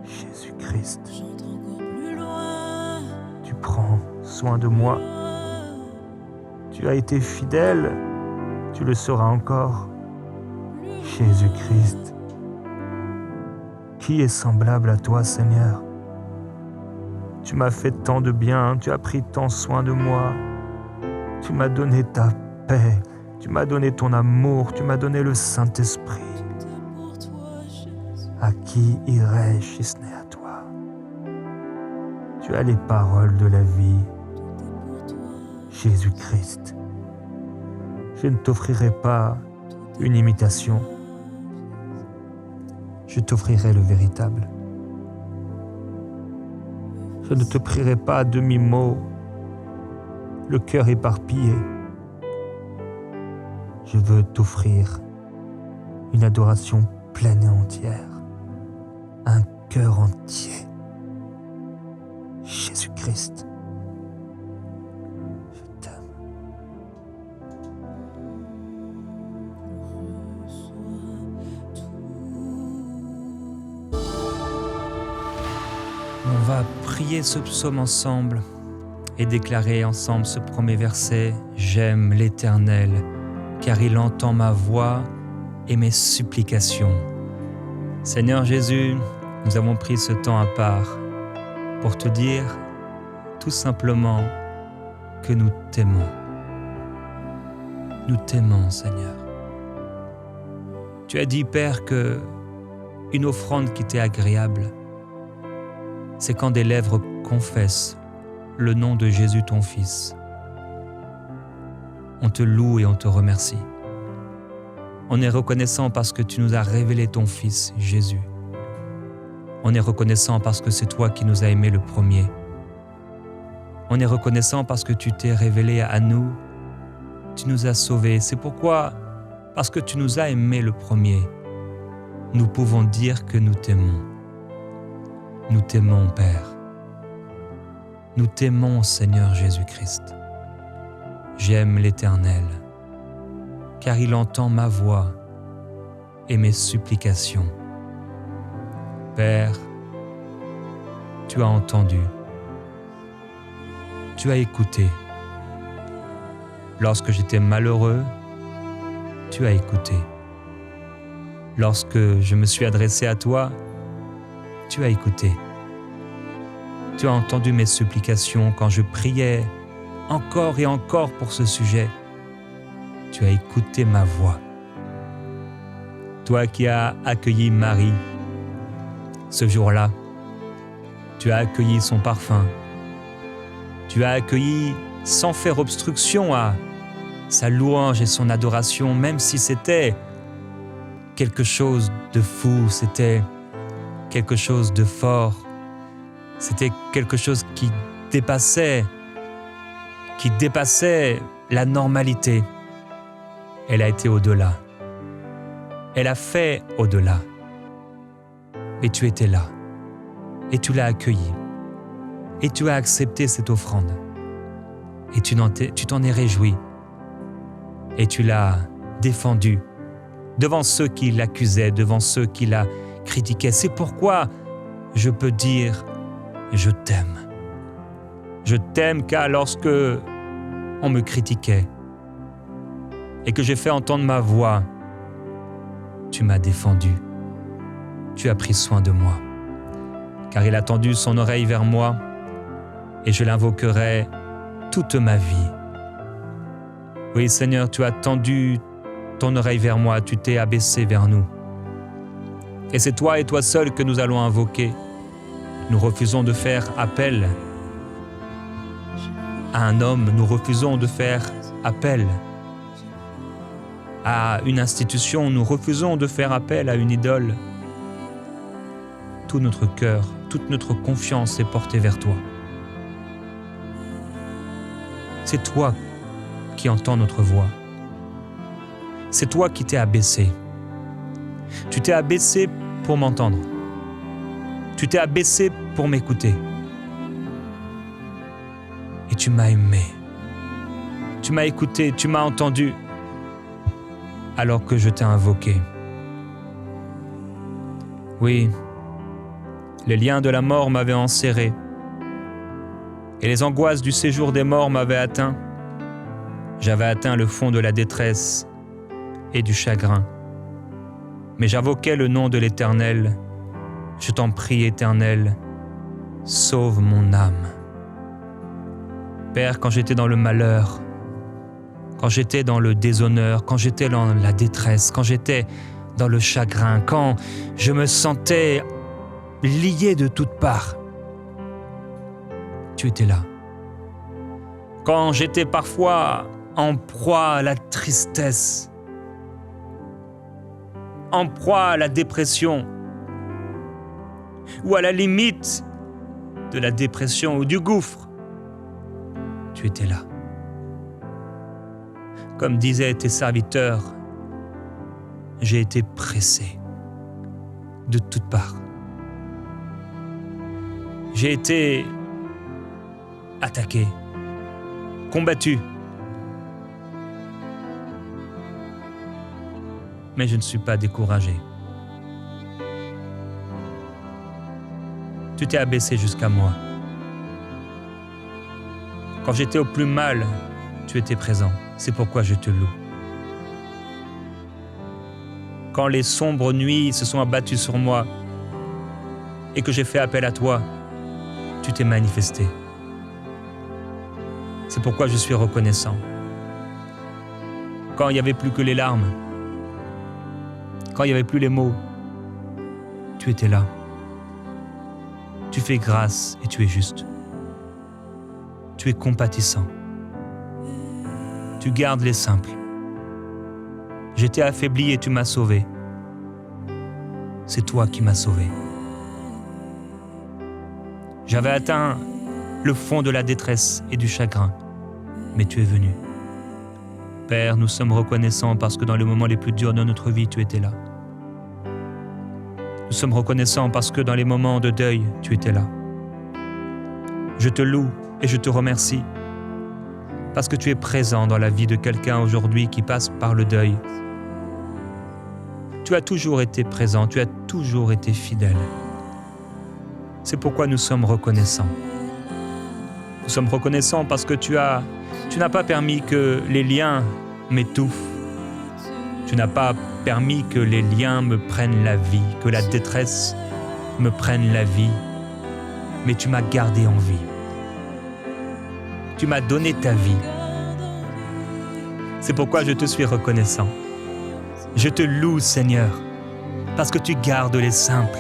Jésus-Christ. J'entre encore plus loin. Tu prends soin de moi. Tu as été fidèle. Tu le seras encore. Jésus-Christ. Qui est semblable à toi, Seigneur? Tu m'as fait tant de bien, tu as pris tant soin de moi. Tu m'as donné ta paix, tu m'as donné ton amour, tu m'as donné le Saint-Esprit. Tout est pour toi, Jésus. À qui irais-je si ce n'est à toi? Tu as les paroles de la vie, Tout est pour toi. Jésus-Christ. Je ne t'offrirai pas une imitation, je t'offrirai le véritable. Je ne te prierai pas à demi-mot, le cœur éparpillé. Je veux t'offrir une adoration pleine et entière, un cœur entier. Jésus-Christ, je t'aime. On va prier ce psaume ensemble et déclarer ensemble ce premier verset. J'aime l'Éternel, car il entend ma voix et mes supplications. Seigneur Jésus, nous avons pris ce temps à part pour te dire tout simplement que nous t'aimons. Nous t'aimons, Seigneur. Tu as dit, Père, que une offrande qui t'est agréable, c'est quand des lèvres confessent le nom de Jésus ton Fils. On te loue et on te remercie. On est reconnaissant parce que tu nous as révélé ton Fils, Jésus. On est reconnaissant parce que c'est toi qui nous as aimés le premier. On est reconnaissant parce que tu t'es révélé à nous. Tu nous as sauvés. C'est pourquoi, parce que tu nous as aimés le premier, nous pouvons dire que nous t'aimons. Nous t'aimons, Père. Nous t'aimons, Seigneur Jésus-Christ. J'aime l'Éternel, car il entend ma voix et mes supplications. Père, tu as entendu, tu as écouté. Lorsque j'étais malheureux, tu as écouté. Lorsque je me suis adressé à toi, tu as écouté. Tu as entendu mes supplications quand je priais encore et encore pour ce sujet. Tu as écouté ma voix. Toi qui as accueilli Marie, ce jour-là, tu as accueilli son parfum. Tu as accueilli sans faire obstruction à sa louange et son adoration, même si c'était quelque chose de fou, c'était quelque chose de fort, c'était quelque chose qui dépassait la normalité. Elle a été au-delà. Elle a fait au-delà. Et tu étais là. Et tu l'as accueilli. Et tu as accepté cette offrande. Et tu t'en es réjoui. Et tu l'as défendu devant ceux qui l'accusaient, devant ceux qui la critiquaient. C'est pourquoi je peux dire « Je t'aime ». Je t'aime car lorsque on me critiquait et que j'ai fait entendre ma voix, tu m'as défendu. Tu as pris soin de moi, car il a tendu son oreille vers moi et je l'invoquerai toute ma vie. Oui, Seigneur, tu as tendu ton oreille vers moi, tu t'es abaissé vers nous. Et c'est toi et toi seul que nous allons invoquer. Nous refusons de faire appel à un homme, nous refusons de faire appel à une institution, nous refusons de faire appel à une idole. Tout notre cœur, toute notre confiance est portée vers toi. C'est toi qui entends notre voix. C'est toi qui t'es abaissé. Tu t'es abaissé pour m'entendre. Tu t'es abaissé pour m'écouter. Et tu m'as aimé. Tu m'as écouté, tu m'as entendu, alors que je t'ai invoqué. Oui, les liens de la mort m'avaient enserré, et les angoisses du séjour des morts m'avaient atteint. J'avais atteint le fond de la détresse et du chagrin. Mais j'invoquais le nom de l'Éternel. Je t'en prie, Éternel, sauve mon âme. Père, quand j'étais dans le malheur, quand j'étais dans le déshonneur, quand j'étais dans la détresse, quand j'étais dans le chagrin, quand je me sentais lié de toutes parts, tu étais là. Quand j'étais parfois en proie à la tristesse, en proie à la dépression, ou à la limite de la dépression ou du gouffre, tu étais là. Comme disaient tes serviteurs, j'ai été pressé de toutes parts. J'ai été attaqué, combattu. Mais je ne suis pas découragé. Tu t'es abaissé jusqu'à moi. Quand j'étais au plus mal, tu étais présent. C'est pourquoi je te loue. Quand les sombres nuits se sont abattues sur moi et que j'ai fait appel à toi, tu t'es manifesté. C'est pourquoi je suis reconnaissant. Quand il n'y avait plus que les larmes, quand il n'y avait plus les mots, tu étais là. Tu fais grâce et tu es juste. Tu es compatissant. Tu gardes les simples. J'étais affaibli et tu m'as sauvé. C'est toi qui m'as sauvé. J'avais atteint le fond de la détresse et du chagrin, mais tu es venu. Père, nous sommes reconnaissants parce que dans les moments les plus durs de notre vie, tu étais là. Nous sommes reconnaissants parce que dans les moments de deuil, tu étais là. Je te loue et je te remercie parce que tu es présent dans la vie de quelqu'un aujourd'hui qui passe par le deuil. Tu as toujours été présent, tu as toujours été fidèle. C'est pourquoi nous sommes reconnaissants. Nous sommes reconnaissants parce que tu n'as pas permis que les liens m'étouffent. Tu n'as pas permis que les liens me prennent la vie, que la détresse me prenne la vie, mais tu m'as gardé en vie. Tu m'as donné ta vie. C'est pourquoi je te suis reconnaissant. Je te loue, Seigneur, parce que tu gardes les simples.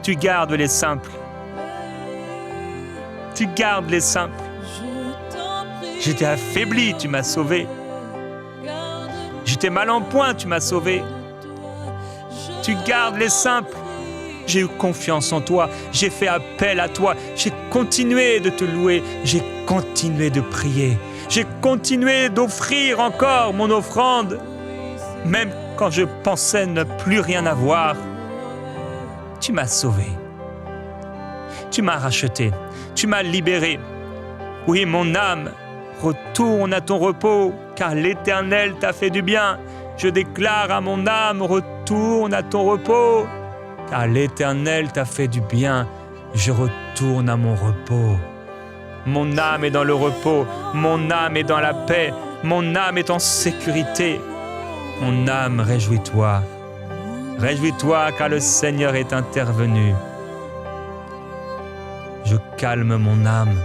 Tu gardes les simples. Tu gardes les simples. J'étais affaibli, tu m'as sauvé. J'étais mal en point, tu m'as sauvé. Tu gardes les simples. J'ai eu confiance en toi. J'ai fait appel à toi. J'ai continué de te louer. J'ai continué de prier. J'ai continué d'offrir encore mon offrande. Même quand je pensais ne plus rien avoir. Tu m'as sauvé. Tu m'as racheté. Tu m'as libéré. Oui, mon âme, retourne à ton repos, car l'Éternel t'a fait du bien. Je déclare à mon âme, retourne à ton repos, car l'Éternel t'a fait du bien. Je retourne à mon repos. Mon âme est dans le repos, mon âme est dans la paix, mon âme est en sécurité. Mon âme, réjouis-toi. Réjouis-toi, car le Seigneur est intervenu. Je calme mon âme.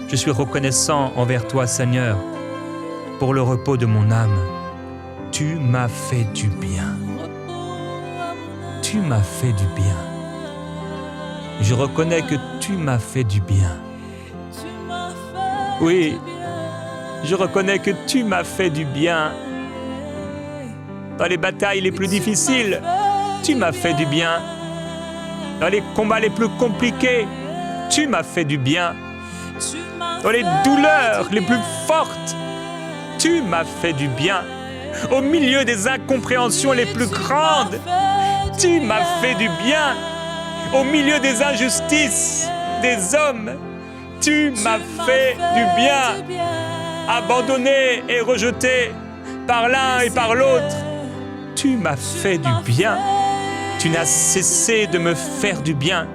Je suis reconnaissant envers toi, Seigneur, pour le repos de mon âme. Tu m'as fait du bien. Tu m'as fait du bien. Je reconnais que tu m'as fait du bien. Oui, je reconnais que tu m'as fait du bien. Dans les batailles les plus difficiles, tu m'as fait du bien. Dans les combats les plus compliqués, tu m'as fait du bien. Dans les douleurs les plus fortes, tu m'as fait du bien. Au milieu des incompréhensions les plus grandes, tu m'as fait du bien. Au milieu des injustices des hommes, tu m'as fait du bien. Abandonné et rejeté par l'un et par l'autre, tu m'as fait du bien. Tu n'as cessé de me faire du bien.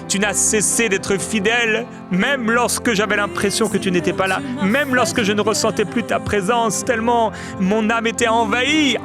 Tu n'as cessé d'être fidèle, même lorsque j'avais l'impression que tu n'étais pas là, même lorsque je ne ressentais plus ta présence, tellement mon âme était envahie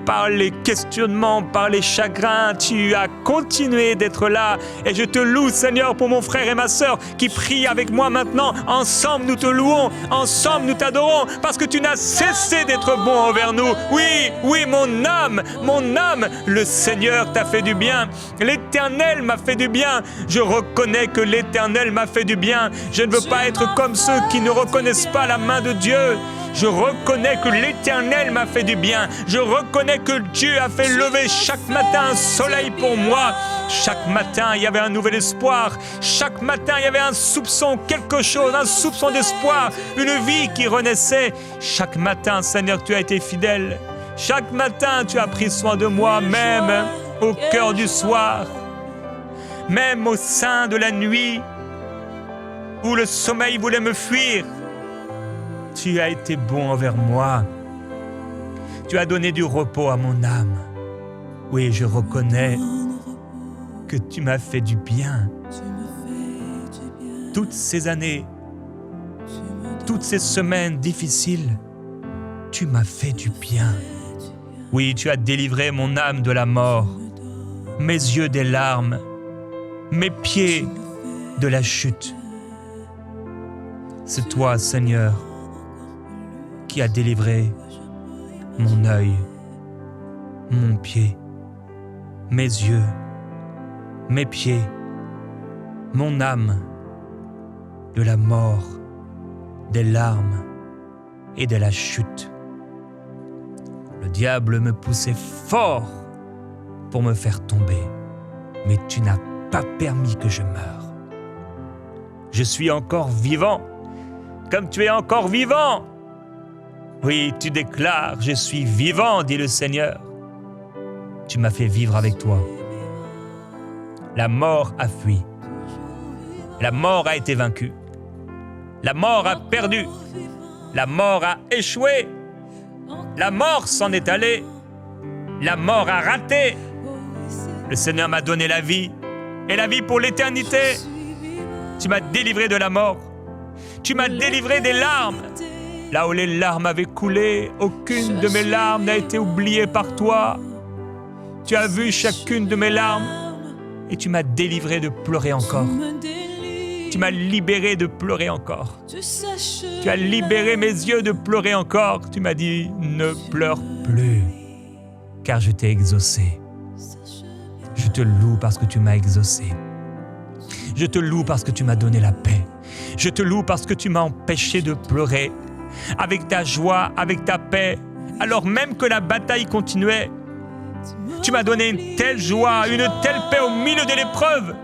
par les questionnements, par les chagrins. Tu as continué d'être là et je te loue, Seigneur, pour mon frère et ma sœur qui prient avec moi maintenant. Ensemble, nous te louons, ensemble, nous t'adorons parce que tu n'as cessé d'être bon envers nous. Oui, mon âme, le Seigneur t'a fait du bien. L'Éternel m'a fait du bien. Je reconnais que l'Éternel m'a fait du bien. Je ne veux pas être comme ceux qui ne reconnaissent pas la main de Dieu. Je reconnais que l'Éternel m'a fait du bien. Je reconnais que Dieu a fait lever chaque matin un soleil pour moi. Chaque matin, il y avait un nouvel espoir. Chaque matin, il y avait un soupçon, quelque chose, un soupçon d'espoir, une vie qui renaissait. Chaque matin, Seigneur, tu as été fidèle. Chaque matin, tu as pris soin de moi, même au cœur du soir, même au sein de la nuit, où le sommeil voulait me fuir. Tu as été bon envers moi. Tu as donné du repos à mon âme. Oui, je reconnais que tu m'as fait du bien. Toutes ces années, toutes ces semaines difficiles, tu m'as fait du bien. Oui, tu as délivré mon âme de la mort, mes yeux des larmes, mes pieds de la chute. C'est toi, Seigneur, qui a délivré mon œil, mon pied, mes yeux, mes pieds, mon âme de la mort, des larmes et de la chute. Le diable me poussait fort pour me faire tomber, mais tu n'as pas permis que je meure. Je suis encore vivant, comme tu es encore vivant. Oui, tu déclares, je suis vivant, dit le Seigneur. Tu m'as fait vivre avec toi. La mort a fui. La mort a été vaincue. La mort a perdu. La mort a échoué. La mort s'en est allée. La mort a raté. Le Seigneur m'a donné la vie, et la vie pour l'éternité. Tu m'as délivré de la mort. Tu m'as délivré des larmes. Là où les larmes avaient coulé, aucune de mes larmes n'a été oubliée par toi. Tu as vu chacune de mes larmes et tu m'as délivré de pleurer encore. Tu m'as libéré de pleurer encore. Tu as libéré mes yeux de pleurer encore. Tu m'as dit, ne pleure plus, car je t'ai exaucé. Je te loue parce que tu m'as exaucé. Je te loue parce que tu m'as donné la paix. Je te loue parce que tu m'as empêché de pleurer. Avec ta joie, avec ta paix, alors même que la bataille continuait, tu m'as donné une telle joie, une telle paix au milieu de l'épreuve,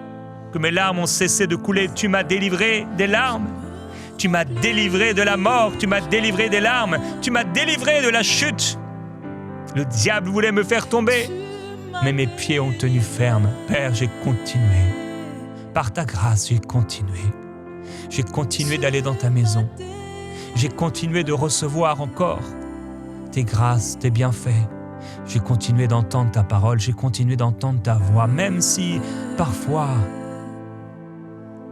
que mes larmes ont cessé de couler. Tu m'as délivré des larmes. Tu m'as délivré de la mort. Tu m'as délivré des larmes. Tu m'as délivré de la chute. Le diable voulait me faire tomber, mais mes pieds ont tenu ferme. Père, j'ai continué. Par ta grâce, j'ai continué. J'ai continué d'aller dans ta maison. J'ai continué de recevoir encore tes grâces, tes bienfaits. J'ai continué d'entendre ta parole. J'ai continué d'entendre ta voix, même si parfois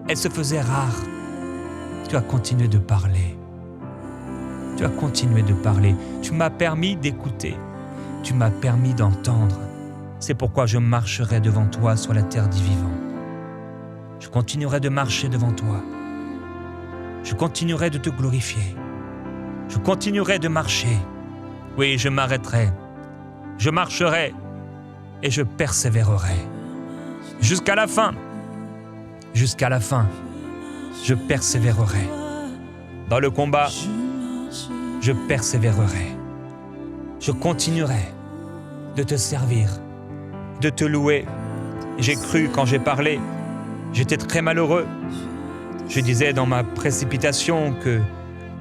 elle se faisait rare. Tu as continué de parler. Tu as continué de parler. Tu m'as permis d'écouter. Tu m'as permis d'entendre. C'est pourquoi je marcherai devant toi sur la terre des vivants. Je continuerai de marcher devant toi. Je continuerai de te glorifier. Je continuerai de marcher. Oui, je m'arrêterai. Je marcherai et je persévérerai. Jusqu'à la fin. Jusqu'à la fin. Je persévérerai. Dans le combat, je persévérerai. Je continuerai de te servir, de te louer. J'ai cru quand j'ai parlé. J'étais très malheureux. Je disais dans ma précipitation que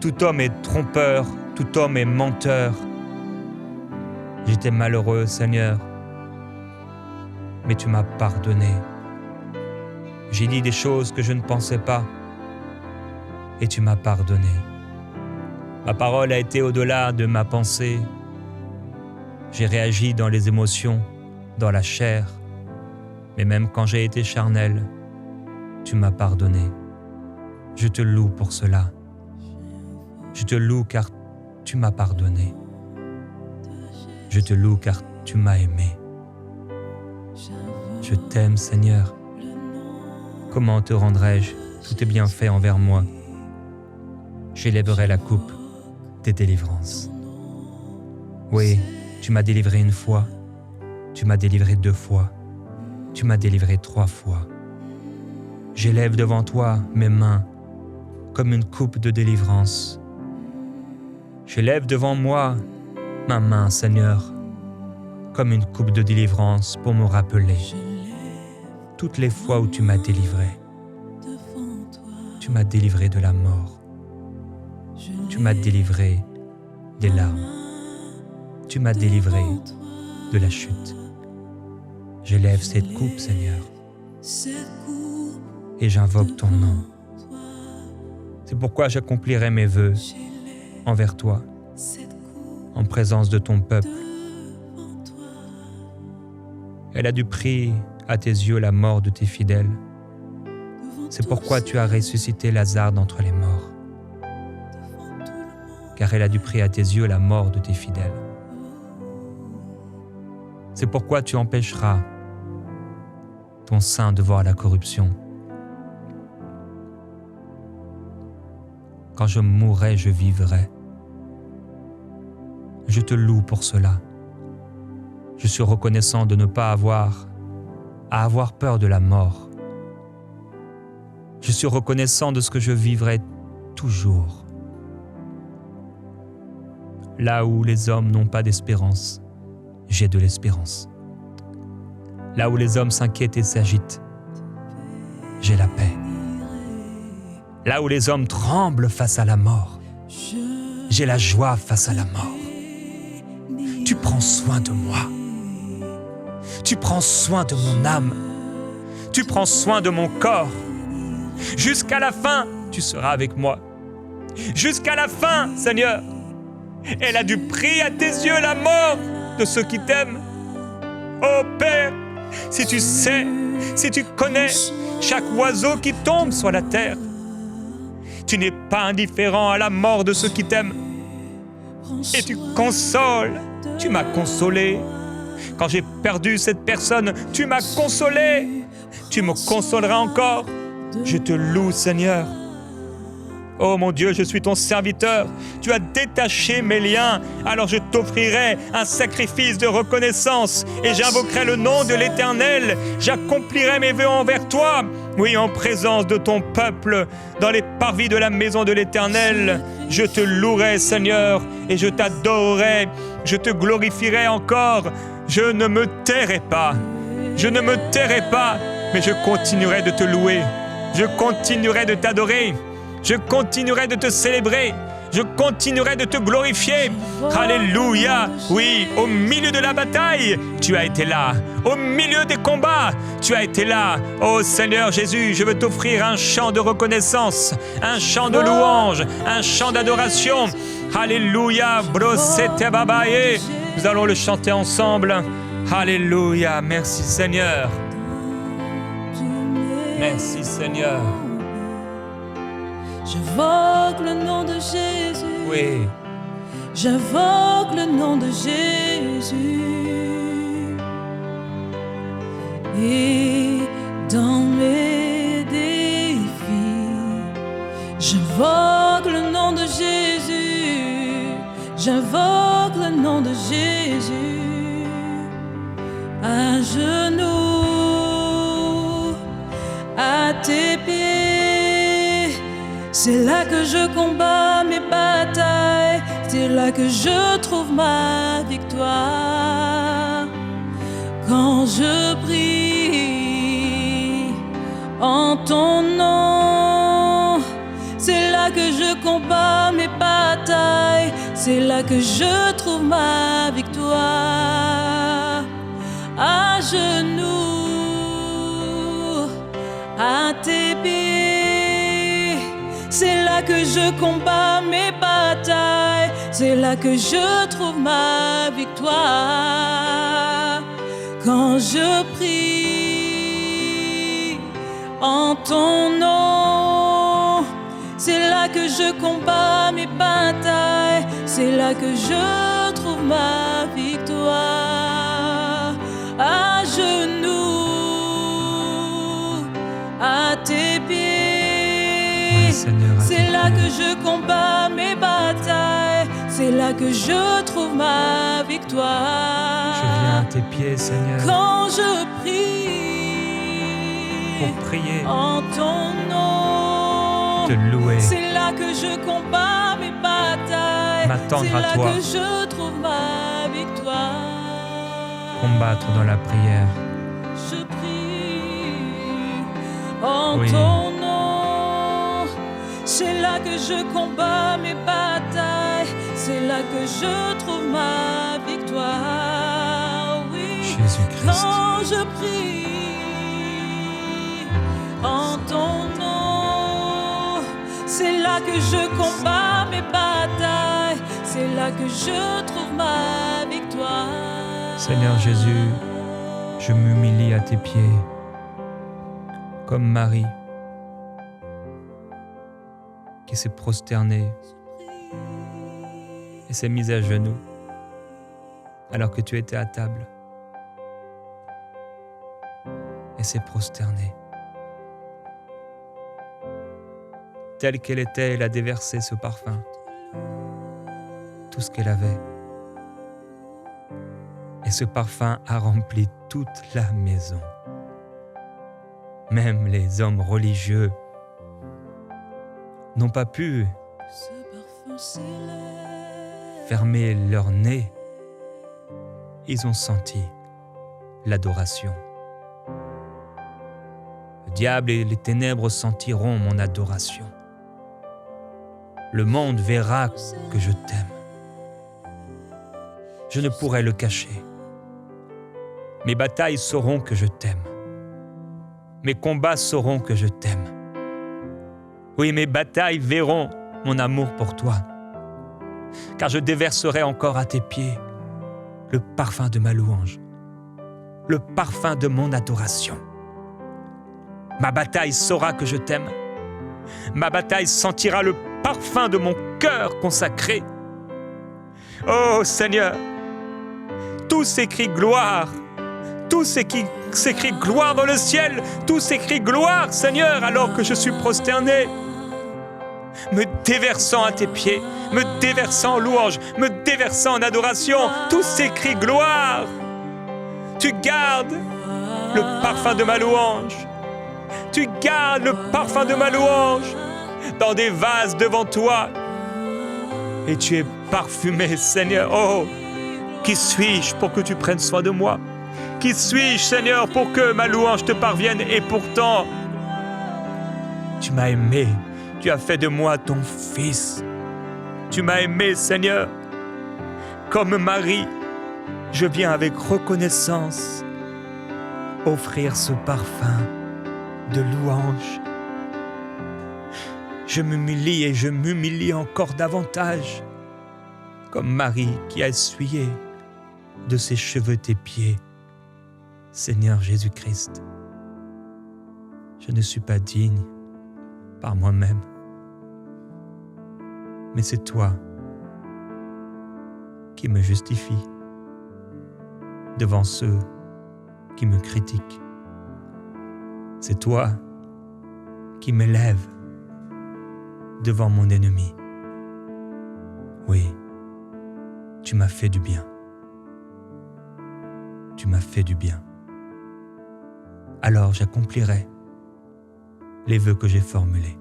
tout homme est trompeur, tout homme est menteur. J'étais malheureux, Seigneur, mais tu m'as pardonné. J'ai dit des choses que je ne pensais pas et tu m'as pardonné. Ma parole a été au-delà de ma pensée. J'ai réagi dans les émotions, dans la chair, mais même quand j'ai été charnel, tu m'as pardonné. Je te loue pour cela. Je te loue car tu m'as pardonné. Je te loue car tu m'as aimé. Je t'aime, Seigneur. Comment te rendrai-je tous tes bienfaits envers moi? J'élèverai la coupe des délivrances. Oui, tu m'as délivré une fois, tu m'as délivré 2 fois, tu m'as délivré 3 fois. J'élève devant toi mes mains comme une coupe de délivrance. J'élève devant moi ma main, Seigneur, comme une coupe de délivrance pour me rappeler toutes les fois où tu m'as délivré. Tu m'as délivré de la mort. Tu m'as délivré des larmes. Tu m'as délivré de la chute. J'élève cette coupe, Seigneur, et j'invoque ton nom. C'est pourquoi j'accomplirai mes vœux envers toi, en présence de ton peuple. Elle a du prix à tes yeux la mort de tes fidèles. C'est pourquoi tu as ressuscité Lazare d'entre les morts, car elle a du prix à tes yeux la mort de tes fidèles. C'est pourquoi tu empêcheras ton sein de voir la corruption. Quand je mourrai, je vivrai. Je te loue pour cela. Je suis reconnaissant de ne pas avoir à avoir peur de la mort. Je suis reconnaissant de ce que je vivrai toujours. Là où les hommes n'ont pas d'espérance, j'ai de l'espérance. Là où les hommes s'inquiètent et s'agitent, j'ai la paix. Là où les hommes tremblent face à la mort, j'ai la joie face à la mort. Tu prends soin de moi. Tu prends soin de mon âme. Tu prends soin de mon corps. Jusqu'à la fin, tu seras avec moi. Jusqu'à la fin, Seigneur. Elle a du prix à tes yeux, la mort de ceux qui t'aiment. Oh Père, si tu sais, si tu connais chaque oiseau qui tombe sur la terre, tu n'es pas indifférent à la mort de ceux qui t'aiment. Et tu consoles. Tu m'as consolé. Quand j'ai perdu cette personne, tu m'as consolé. Tu me consoleras encore. Je te loue, Seigneur. Oh mon Dieu, je suis ton serviteur. Tu as détaché mes liens. Alors je t'offrirai un sacrifice de reconnaissance et j'invoquerai le nom de l'Éternel. J'accomplirai mes vœux envers toi. Oui, en présence de ton peuple, dans les parvis de la maison de l'Éternel. Je te louerai, Seigneur, et je t'adorerai. Je te glorifierai encore. Je ne me tairai pas. Je ne me tairai pas, mais je continuerai de te louer. Je continuerai de t'adorer. Je continuerai de te célébrer. Je continuerai de te glorifier. Alléluia. Oui, au milieu de la bataille, tu as été là. Au milieu des combats, tu as été là. Oh Seigneur Jésus, je veux t'offrir un chant de reconnaissance, un chant de louange, un chant d'adoration. Alléluia. Brosete babaye. Nous allons le chanter ensemble. Alléluia. Merci Seigneur. Merci Seigneur. J'invoque le nom de Jésus. Oui. J'invoque le nom de Jésus. Et dans mes défis, j'invoque le nom de Jésus. J'invoque le nom de Jésus. À genoux, à tes pieds. C'est là que je combats mes batailles, c'est là que je trouve ma victoire. Quand je prie en ton nom, c'est là que je combats mes batailles, c'est là que je trouve ma victoire. À genoux, à tes pieds. C'est là que je combats mes batailles, c'est là que je trouve ma victoire. Quand je prie en ton nom, c'est là que je combats mes batailles, c'est là que je trouve ma victoire. À genoux, à tes pieds. C'est là que je combats mes batailles, c'est là que je trouve ma victoire. Je viens à tes pieds, Seigneur. Quand je prie pour prier en ton nom, te louer, c'est là que je combats mes batailles, m'attendre c'est à là toi, que je trouve ma victoire. Combattre dans la prière. Je prie en Oui. ton nom, c'est là que je combats mes batailles, c'est là que je trouve ma victoire. Oui, Jésus-Christ. quand je prie en ton nom, c'est là que je combats mes batailles, c'est là que je trouve ma victoire. Seigneur Jésus, je m'humilie à tes pieds, comme Marie, qui s'est prosternée et s'est mise à genoux, alors que tu étais à table, et s'est prosternée. Telle qu'elle était, elle a déversé ce parfum, tout ce qu'elle avait. Et ce parfum a rempli toute la maison. Même les hommes religieux n'ont pas pu fermé leur nez, ils ont senti l'adoration. Le diable et les ténèbres sentiront mon adoration. Le monde verra que je t'aime. Je ne pourrai le cacher. Mes batailles sauront que je t'aime. Mes combats sauront que je t'aime. Oui, mes batailles verront mon amour pour toi. Car je déverserai encore à tes pieds le parfum de ma louange, le parfum de mon adoration. Ma bataille saura que je t'aime. Ma bataille sentira le parfum de mon cœur consacré. Oh Seigneur, tout s'écrit gloire, tout s'écrit gloire dans le ciel, tout s'écrit gloire Seigneur alors que je suis prosterné, me déversant à tes pieds, me déversant en louange, me déversant en adoration, tout s'écrit gloire. Tu gardes le parfum de ma louange, tu gardes le parfum de ma louange dans des vases devant toi et tu es parfumé Seigneur. Oh, qui suis-je pour que tu prennes soin de moi? Qui suis-je Seigneur pour que ma louange te parvienne? Et pourtant, tu m'as aimé, tu as fait de moi ton fils. Tu m'as aimé Seigneur. Comme Marie, je viens avec reconnaissance offrir ce parfum de louange. Je m'humilie et je m'humilie encore davantage, comme Marie qui a essuyé de ses cheveux tes pieds. Seigneur Jésus-Christ, je ne suis pas digne par moi-même, mais c'est toi qui me justifie devant ceux qui me critiquent. C'est toi qui m'élève devant mon ennemi. Oui, tu m'as fait du bien. Tu m'as fait du bien. Alors j'accomplirai les vœux que j'ai formulés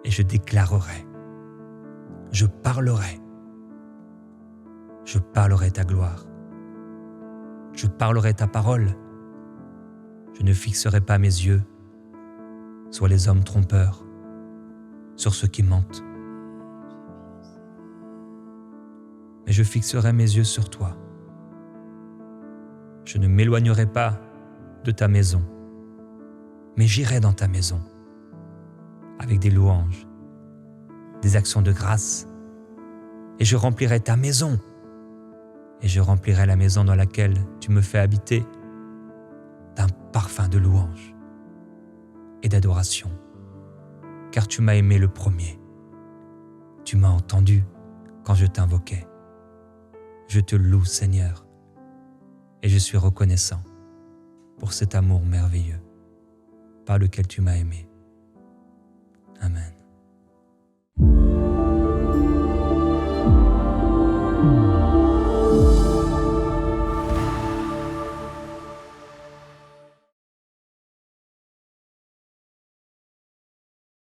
et je déclarerai, je parlerai ta gloire. Je parlerai ta parole. Je ne fixerai pas mes yeux sur les hommes trompeurs, sur ceux qui mentent. Mais je fixerai mes yeux sur toi. Je ne m'éloignerai pas de ta maison, mais j'irai dans ta maison avec des louanges, des actions de grâce, et je remplirai ta maison, et je remplirai la maison dans laquelle tu me fais habiter d'un parfum de louange et d'adoration, car tu m'as aimé le premier. Tu m'as entendu quand je t'invoquais. Je te loue, Seigneur, et je suis reconnaissant pour cet amour merveilleux par lequel tu m'as aimé. Amen.